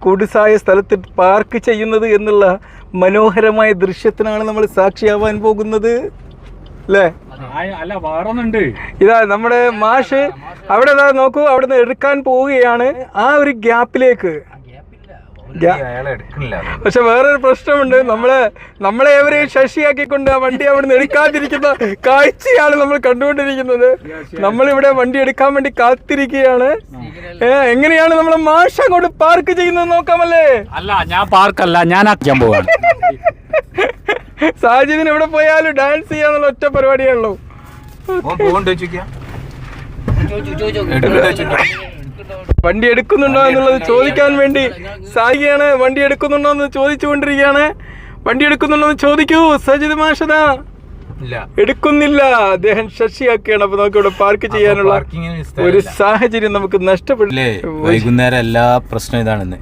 കുടുസായ സ്ഥലത്ത് പാർക്ക് ചെയ്യുന്നത് എന്നുള്ള മനോഹരമായ ദൃശ്യത്തിനാണ് നമ്മൾ സാക്ഷിയാവാൻ പോകുന്നത് അല്ലേ? അല്ല വേറൊന്നുണ്ട്. ഇതാ നമ്മുടെ മാഷ് അവിടെ നോക്കൂ, അവിടെ നിന്ന് എടുക്കാൻ പോവുകയാണ് ആ ഒരു ഗ്യാപ്പിലേക്ക്. പക്ഷെ വേറൊരു പ്രശ്നമുണ്ട്, നമ്മളെ എവരെയും ശശിയാക്കിക്കൊണ്ട് ആ വണ്ടി അവിടെ നിന്ന് എടുക്കാതിരിക്കുന്ന കാഴ്ചയാണ് നമ്മൾ കണ്ടുകൊണ്ടിരിക്കുന്നത്. നമ്മളിവിടെ വണ്ടി എടുക്കാൻ വേണ്ടി കാത്തിരിക്കുകയാണ്. എങ്ങനെയാണ് നമ്മളെ മാഷ അങ്ങോട്ട് പാർക്ക് ചെയ്യുന്നത് നോക്കാമല്ലേ? അല്ല ഞാൻ പാർക്കല്ല, ഞാൻ ആക്കാൻ പോവാണ്. സാജിദിന് എവിടെ പോയാലും ഡാൻസ് ചെയ്യാന്നുള്ള ഒറ്റ പരിപാടിയാണല്ലോ. വണ്ടി എടുക്കുന്നുണ്ടോ എന്നുള്ളത് ചോദിക്കാൻ വേണ്ടി സായികയാണ്. വണ്ടി എടുക്കുന്നുണ്ടോ എന്ന് ചോദിച്ചുകൊണ്ടിരിക്കുകയാണ്. വണ്ടി എടുക്കുന്നുണ്ടോ എന്ന് ചോദിക്കൂ സാജിദ് മാഷദ. എടുക്കുന്നില്ല, അദ്ദേഹം ശശിയാക്കുകയാണ്. അപ്പൊ നമുക്ക് ഇവിടെ പാർക്ക് ചെയ്യാനുള്ള ഒരു സാഹചര്യം നമുക്ക് നഷ്ടപ്പെടില്ലേ? വൈകുന്നേരം എല്ലാ പ്രശ്നം ഇതാണെന്ന്.